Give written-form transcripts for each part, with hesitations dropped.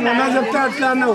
మొన్న చెప్తే అట్లా అన్నావు.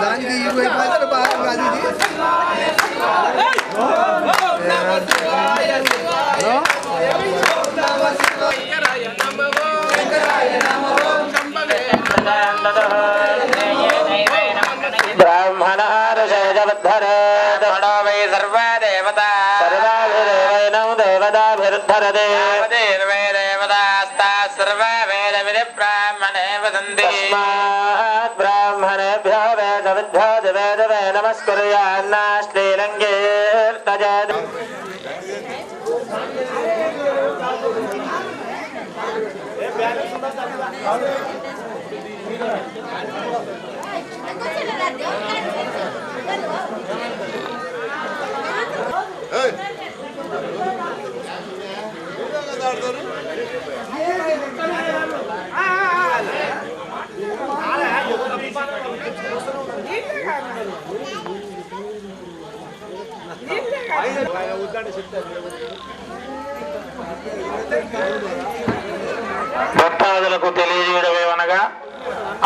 దానికి 20 పైసలు బాగా కాదు ब्राह्मणेभ्यो वेदविद्भ्यो दिवे दिवे नमस्कुर्यान्ना श्रीरङ्गेर्तजत् భక్తాదులకు తెలియజేయడమేమనగా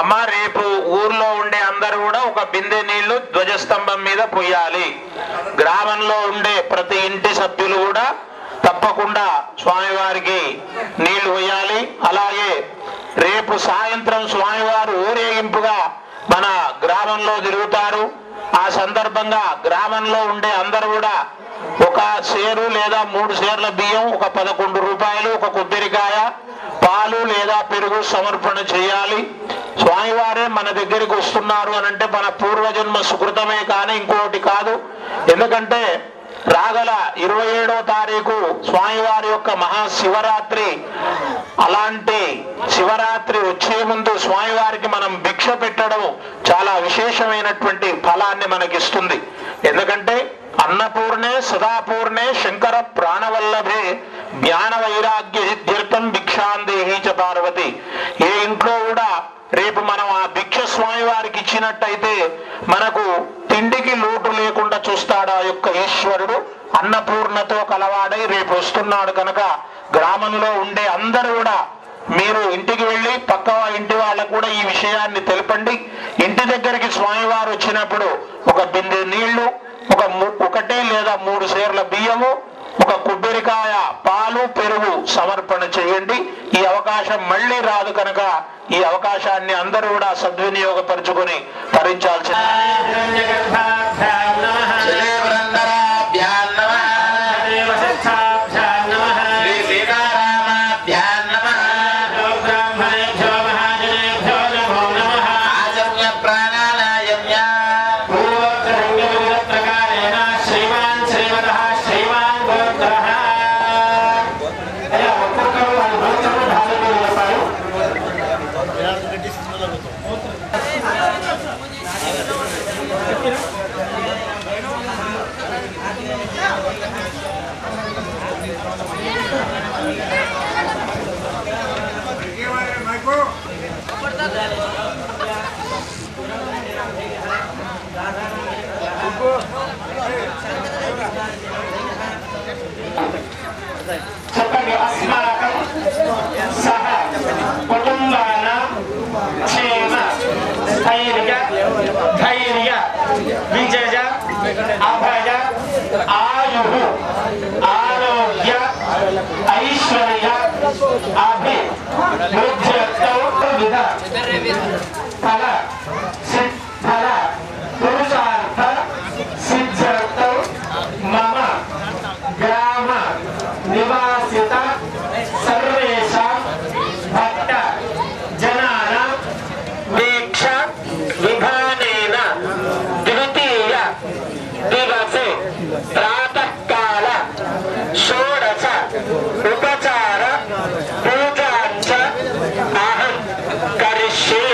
అమ్మ రేపు ఊర్లో ఉండే అందరూ కూడా ఒక బిందె నీళ్లు ధ్వజస్తంభం మీద పోయాలి. గ్రామంలో ఉండే ప్రతి ఇంటి సభ్యులు కూడా తప్పకుండా స్వామివారికి నీళ్లు పోయాలి. అలాగే రేపు సాయంత్రం స్వామివారు ఊరేగింపుగా మన గ్రామంలో తిరుగుతారు. ఆ సందర్భంగా గ్రామంలో ఉండే అందరూ కూడా ఒక సేరు లేదా 3 సేర్ల బియ్యం, ఒక 11 రూపాయలు, ఒక కొబ్బరికాయ, పాలు లేదా పెరుగు సమర్పణ చేయాలి. స్వామివారే మన దగ్గరికి వస్తున్నారు అనంటే మన పూర్వజన్మ సుకృతమే కానీ ఇంకోటి కాదు. ఎందుకంటే రాగల 27వ తారీఖు స్వామివారి యొక్క మహాశివరాత్రి. అలాంటి శివరాత్రి వచ్చే ముందు స్వామివారికి మనం భిక్ష పెట్టడం చాలా విశేషమైనటువంటి ఫలాన్ని మనకిస్తుంది. ఎందుకంటే అన్నపూర్ణే సదాపూర్ణే శంకర ప్రాణవల్లభే జ్ఞాన వైరాగ్య సిద్ధ్యర్థం భిక్షాందేహి చ పార్వతి. ఏ ఇంట్లో కూడా రేపు మనం ఆ భిక్ష స్వామి వారికి ఇచ్చినట్టయితే మనకు తిండికి లోటు లేకుండా చూస్తాడు ఆ యొక్క ఈశ్వరుడు. అన్నపూర్ణతో కలవాడై రేపు వస్తున్నాడు కనుక గ్రామంలో ఉండే అందరూ కూడా మీరు ఇంటికి వెళ్ళి పక్క ఇంటి వాళ్ళకు కూడా ఈ విషయాన్ని తెలపండి. ఇంటి దగ్గరికి స్వామివారు వచ్చినప్పుడు ఒక బిందె నీళ్లు, ఒకటే లేదా 3 సేర్ల బియ్యము, ఒక కొబ్బరికాయ, పాలు, పెరుగు సమర్పణ చేయండి. ఈ అవకాశం మళ్ళీ రాదు కనుక ఈ అవకాశాన్ని అందరూ కూడా సద్వినియోగపరుచుకొని తరించాల్సింది. విజయ అభయ ఆయు ఆరోగ్య ఐశ్వర్య ప్రాతకాల షోడశ ఉపచార పూజాంచ అహం కరిష్యే.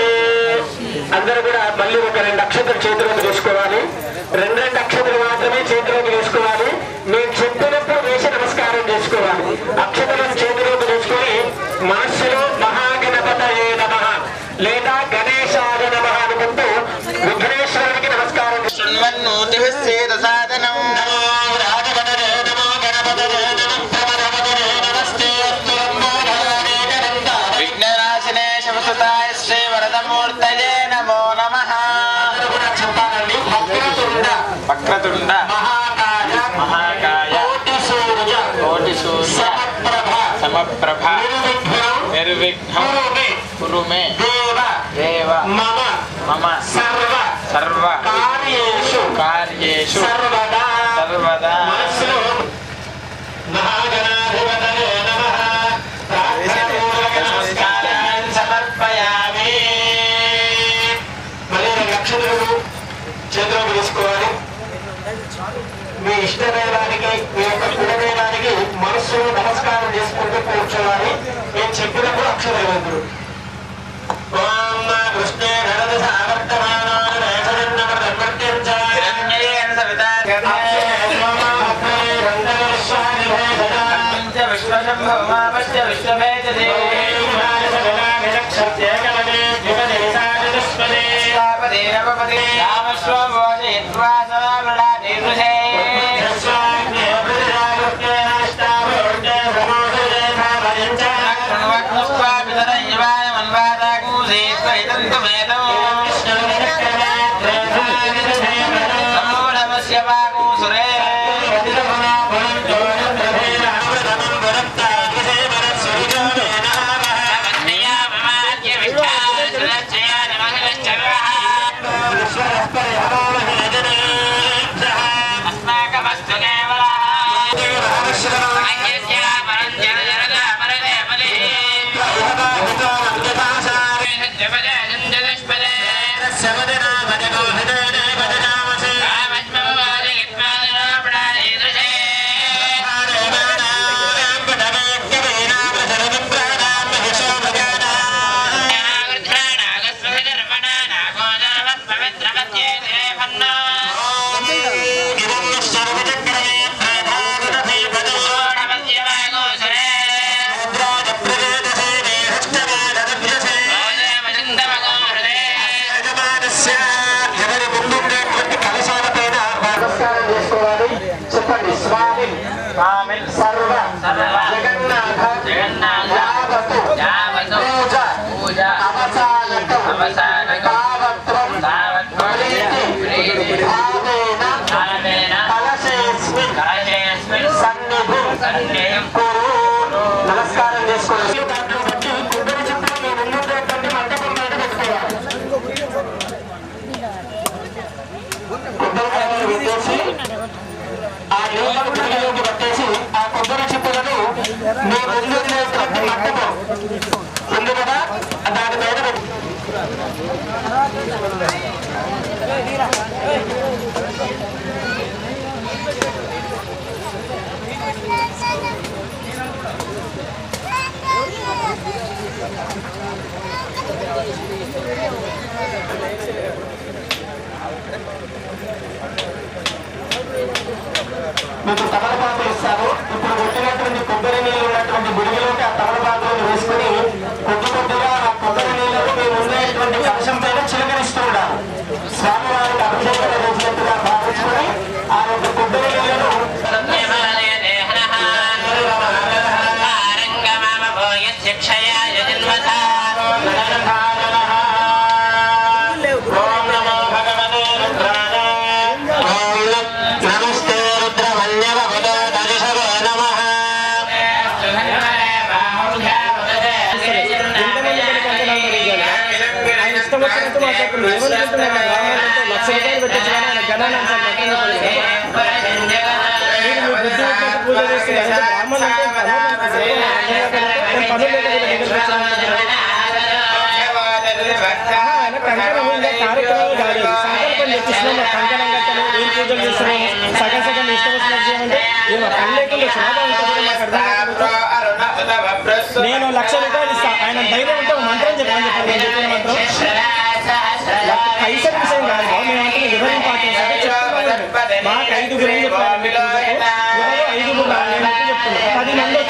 అందరూ కూడా మళ్ళీ ఒక 2 అక్షతలు చేతిలోకి తీసుకోవాలి. 2 అక్షతలు మాత్రమే చేతిలోకి తీసుకోవాలి. మేము చెప్పినప్పుడు వేసి నమస్కారం చేసుకోవాలి. అక్షతలను చేతిలోకి తీసుకొని మనస్సులో మహాగణపతయే నమః లేదా గణేశాయ నమః అనుకుంటూ విఘ్నేశ్వరునికి నమస్కారం. విఘ్నరాశినే శివసుతాయ శ్రీ వరదమూర్తయే నమో నమః. చెప్పాలండి. వక్రతుండ మహాకాయ కోటి సూర్య సమప్రభ నిర్విఘ్నం కురు మే దేవ మమ సర్వ కార్యేషు సర్వదా. సమర్పయామి. మళ్ళీ 2 అక్షతలు చేతిలోకి తీసుకోవాలి. మీ ఇష్టదైవానికి మీ యొక్క కులదైవానికి మనస్సులో నమస్కారం చేసుకుంటూ కూర్చోవాలి. నేను చెప్పినప్పుడు అక్షదైవంతుడు. ఓం కృష్ణే నరద సావర్తమానో సర్వ జగన్నాథ పూజ అవసానకం సన్నిధిం కురు. నమస్కారం చేసుకోవాలి. ఆ నీళ్ళను గుడిలోకి పట్టేసి ఆ కొబ్బరి చిప్పలను మీ ముందు మంటపం ఉంది కదా దాని మీద మీకు తమలపాకులు ఇస్తారు. ఇప్పుడు కొట్టినటువంటి కొబ్బరి నీళ్ళు ఉన్నటువంటి బుడిగిలోకి ఆ తమలపాకులను వేసుకుని కొద్దిగా ఆ కొబ్బరి నీళ్ళను మేము ఉండేటువంటి కలశం పైన చిలకరిస్తూ ఉండాలి. స్వామివారికి అభిషేకం చేసినట్టుగా భావించుకొని ఆ యొక్క కొబ్బరి నీళ్ళను కార్యక్రమం కాలేదు. సంకల్పం చెప్పిస్తున్నాం. కంకణం కట్టలు ఏం పూజలు చేస్తున్నాం. సగం సగం ఇష్టం నేను 1,00,000 రూపాయలు ఇస్తా. ఆయన ధైర్యం ఉంటే ఒక మంత్రం చెప్పాను. నేను చెప్పిన మంత్రం పైసల విషయం కాదు. మేమంటే ఎవరి ఇంపార్టెన్స్ అంటే చెప్తున్నాను. మాకు 5గురు అని చెప్పాను. ఎవరు 5గురు చెప్తున్నారు. 10 మంది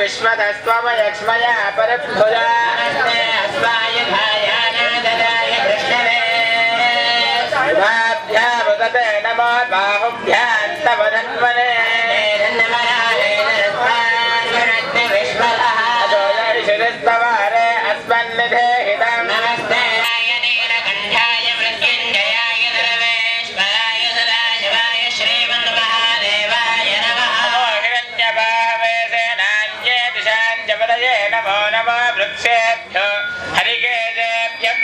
విశ్వదస్వమయక్ష్మయ పరభుజా అస్మాయ ధాయానాదదాయ కృష్ణనే శుభాభ్యాముదతే నమో బాహుభ్యాంతవదన్వనే అస్మన్నిధేహితం నమస్తే నీలకంఠాయ మృత్యుంజయాయ సర్వేశ్వరాయ సదాశివాయ శ్రీమన్మహాదేవాయ నమః హిరణ్యబాహవేసేనాన్యేతిశాంజపదయే నమో నమో వృక్షేభ్యో హరికేశేభ్యః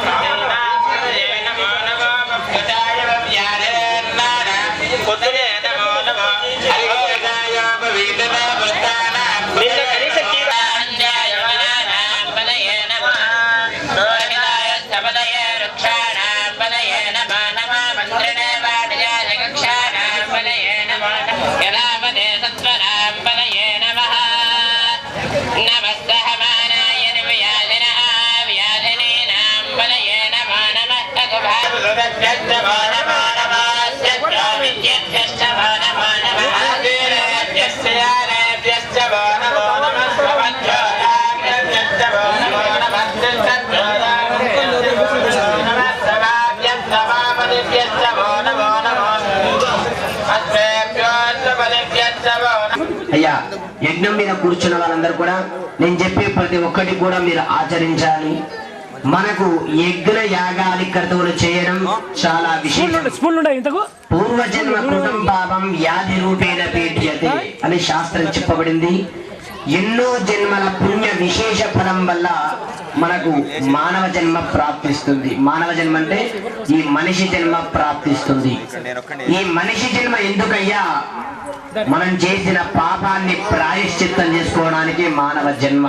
పశూనాంపదయే నమో నమో వృక్షాయ వ్యాధేర్నాద పుత్రే నమో నమో హరికేశాయ పవిత్రతా వృత్తానాం నిన్న కనీస జీవాన్యాయ వనానాం పదయే నమః రోహితాయ స్థపదయే వృక్షాణాం పదయే నమో నమో మంత్రిణే పాఠయాయ కక్షాణాం పదయే నమో యదాపదే సత్వనాం పదయే నమః నమస్తహమానాయ నిర్వ్యాధినః వ్యాధినీనాం పదయే నమో నమః తగుభాసురభ్యశ్చ నమో నమో నమః విద్యేభ్యశ్చ నమో నమో నమః వీరేభ్యశ్చ యానేభ్యశ్చ నమో నమో నమః స్వమధ్యోదాభ్యశ్చ నమో నమో నమః సమాభ్యశ్చ సమాపదిభ్యశ్చ నమో నమో నమః అస్మేభ్యోశ్చ పదిభ్యశ్చ నమో నమః. అయ్యా, యజ్ఞం మీద కూర్చున్న వాళ్ళందరూ కూడా నేను చెప్పే ప్రతి ఒక్కటి కూడా మీరు ఆచరించాలి. మనకు యజ్ఞ యాగాది క్రతువులు చేయడం చాలా విశేషం. పూర్వజన్మ కృతం పాపం వ్యాధి రూపేణ పీఠ్యతే అని శాస్త్రం చెప్పబడింది. ఎన్నో జన్మల పుణ్య విశేష ఫలం వల్ల మనకు మానవ జన్మ ప్రాప్తిస్తుంది. మానవ జన్మ అంటే ఈ మనిషి జన్మ ప్రాప్తిస్తుంది. ఈ మనిషి జన్మ ఎందుకయ్యా? మనం చేసిన పాపాన్ని ప్రాయశ్చిత్తం చేసుకోవడానికి మానవ జన్మ.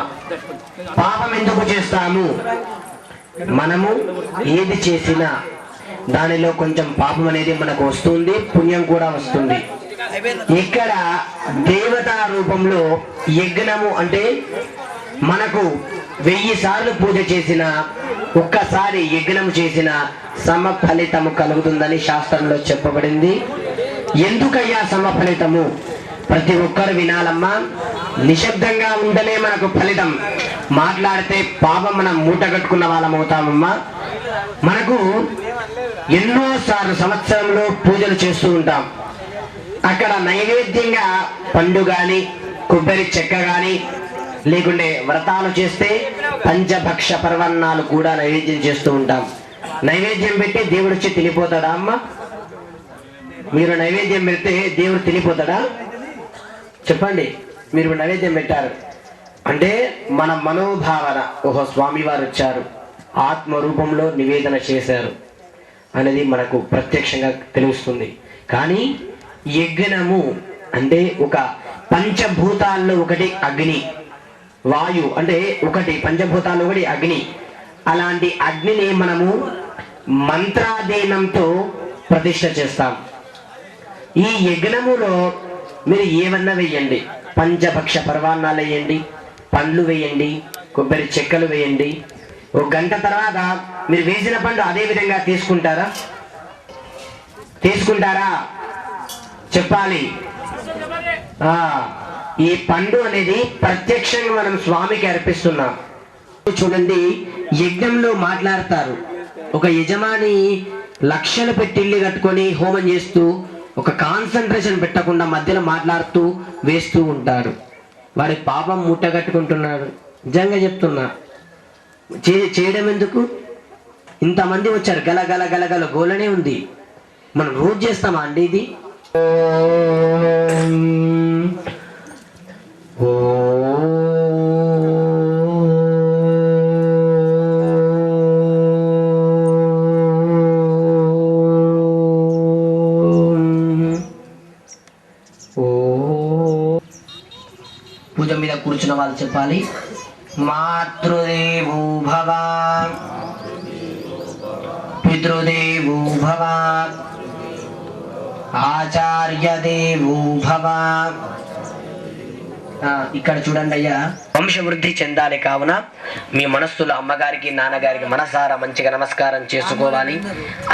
పాపం ఎందుకు చేస్తాము? మనము ఏది చేసినా దానిలో కొంచెం పాపం అనేది మనకు వస్తుంది, పుణ్యం కూడా వస్తుంది. ఇక్కడ దేవతా రూపంలో యజ్ఞము అంటే మనకు 1000 సార్లు పూజ చేసిన, ఒక్కసారి యజ్ఞం చేసిన సమ ఫలితము కలుగుతుందని శాస్త్రంలో చెప్పబడింది. ఎందుకయ్యా సమ ఫలితము? ప్రతి ఒక్కరు వినాలమ్మా. నిశ్శబ్దంగా ఉండనే మనకు ఫలితం. మాట్లాడితే పాపం మనం మూట కట్టుకున్న వాళ్ళం అవుతామమ్మా. మనకు ఎన్నోసార్లు సంవత్సరంలో పూజలు చేస్తూ ఉంటాం. అక్కడ నైవేద్యంగా పండు గాని కొబ్బరి చెక్క గాని లేకుంటే వ్రతాలు చేస్తే పంచభక్ష పర్వన్నాలు కూడా నైవేద్యం చేస్తూ ఉంటాం. నైవేద్యం పెట్టి దేవుడు వచ్చి తినిపోతాడా అమ్మ? మీరు నైవేద్యం పెడితే దేవుడు తినిపోతాడా? చెప్పండి. మీరు నైవేద్యం పెట్టారు అంటే మన మనోభావన, ఓహో స్వామి వారు వచ్చారు, ఆత్మ రూపంలో నివేదన చేశారు అనేది మనకు ప్రత్యక్షంగా తెలుస్తుంది. కానీ యజ్ఞము అంటే ఒక పంచభూతాల్లో ఒకటి అగ్ని, వాయు అంటే ఒకటి, పంచభూతాల్లో ఒకటి అగ్ని. అలాంటి అగ్నిని మనము మంత్రాధీనంతో ప్రతిష్ఠ చేస్తాం. ఈ యజ్ఞములో మీరు ఏమన్నా వేయండి, పంచభక్ష పర్వాన్నాలు వేయండి, పండ్లు వేయండి, కొబ్బరి చెక్కలు వేయండి. 1 గంట తర్వాత మీరు వేసిన పండు అదే విధంగా తీసుకుంటారా? చెప్పాలి. ఈ పండు అనేది ప్రత్యక్షంగా మనం స్వామికి అర్పిస్తున్నాం. చూడండి, యజ్ఞంలో మాట్లాడతారు. ఒక యజమాని లక్షలు పెట్టి ఇల్లు కట్టుకొని హోమం చేస్తూ ఒక కాన్సన్ట్రేషన్ పెట్టకుండా మధ్యలో మాట్లాడుతూ వేస్తూ ఉంటాడు. వాడి పాపం మూట కట్టుకుంటున్నాడు. నిజంగా చెప్తున్నా. చేయడం ఎందుకు? ఇంతమంది వచ్చారు, గల గల గల గల గోలనే ఉంది. మనం రోజు చేస్తామా అండి ఇది? భుజం మీద కూర్చున్న వాళ్ళు చెప్పాలి. మాతృదేవో భవ, పితృదేవో భవ, ఆచార్య దేవో భవ. ఇక్కడ చూడండి అయ్యా, వంశవృద్ధి చెందాలి కావున మీ మనస్సులో అమ్మగారికి నాన్నగారికి మనసారా మంచిగా నమస్కారం చేసుకోవాలి.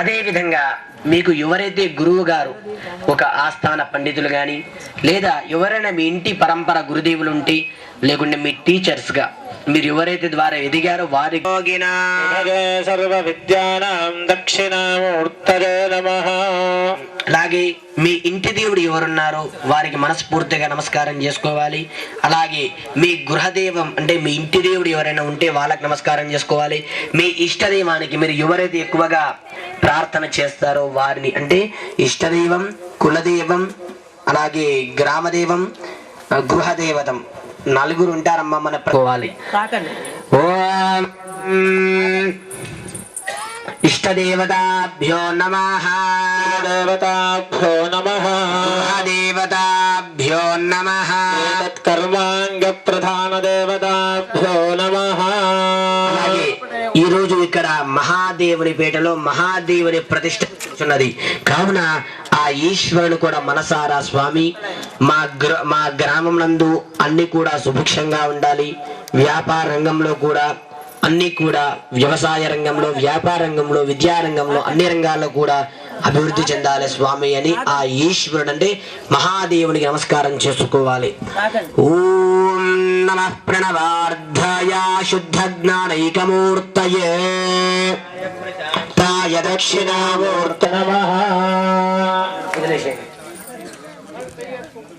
అదే విధంగా మీకు ఎవరైతే గురువు గారు ఒక ఆస్థాన పండితులు కానీ లేదా ఎవరైనా మీ ఇంటి పరంపర గురుదేవులు ఉంటే లేకుంటే మీ టీచర్స్గా మీరు ఎవరైతే ద్వారా ఎదిగారో వారికి సర్వ విద్యానాం దక్షిణామూర్తయే నమః. అలాగే మీ ఇంటి దేవుడు ఎవరున్నారో వారికి మనస్ఫూర్తిగా నమస్కారం చేసుకోవాలి. అలాగే మీ గృహదేవం అంటే మీ ఇంటి దేవుడు ఎవరైనా ఉంటే వాళ్ళకి నమస్కారం చేసుకోవాలి. మీ ఇష్టదైవానికి మీరు ఎవరైతే ఎక్కువగా ప్రార్థన చేస్తారో వారిని అంటే ఇష్టదైవం, కులదేవం, అలాగే గ్రామదేవం, గృహదేవతం నలుగురు ఉంటారమ్మా మన పోవాలి. ఓం ఇష్టదేవతాభ్యో నమః, దేవతాభ్యో నమః, దేవతాభ్యో నమః, కర్మాంగ ప్రధాన దేవతాభ్యో నమః. అలాగే ఈ రోజు ఇక్కడ మహాదేవుని పేటలో మహాదేవుని ప్రతిష్ఠ ఉన్నది కావున ఆ ఈశ్వరుని కూడా మనసారా స్వామి మా గ్రామం నందు అన్ని కూడా సుభిక్షంగా ఉండాలి. వ్యాపార రంగంలో కూడా అన్ని కూడా వ్యవసాయ రంగంలో, వ్యాపార రంగంలో, విద్యారంగంలో అన్ని రంగాల్లో కూడా అభివృద్ధి చెందాలి స్వామి అని ఆ ఈశ్వరుడు అంటే మహాదేవునికి నమస్కారం చేసుకోవాలి. ఓం నమః ప్రణవార్ధయ శుద్ధ జ్ఞానైకమూర్తయే తాయ దక్షిణామూర్త నమః.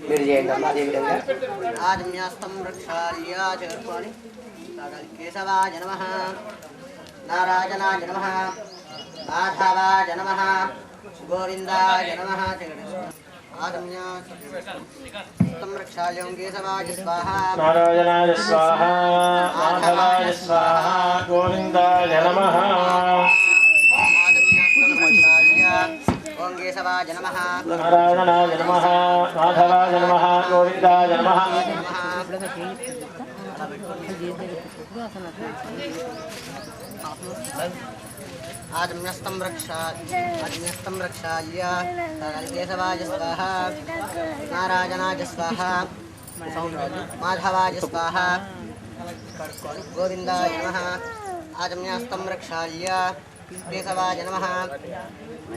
మీరు చేయండి అమ్మా అదే విధంగా. ఆజ్ఞాస్తం వృక్షాల్యా చర్పాణి కేశవాయ నమః, నారాయణాయ నమః, మాధవాయ నమః, గోవిందాయ నమః. ఆజ్ఞాస్తం వృక్షాల్యం కేశవాయ స్వాహా, నారాయణాయ స్వాహా, మాధవాయ స్వాహా, గోవిందాయ నమః. ఆజ్ఞాస్తం వృక్షాల్యం ఓం కేశవాయ నమః, నారాయణాయ నమః, మాధవాయ నమః, గోవిందాయ నమః. ఆజ్ఞస్తం రక్షాల్య కేశవాయ స్వాహా, నారాయణాయ స్వాహా, మాధవాయ స్వాహా, గోవిందాయ నమః. ఆజ్ఞస్తం రక్షాల్య కేశవాయ నమః,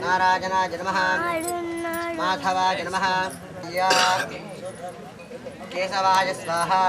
నారాయణాయ నమః, మాధవాయ నమః, కేశవాయ స్వాహా.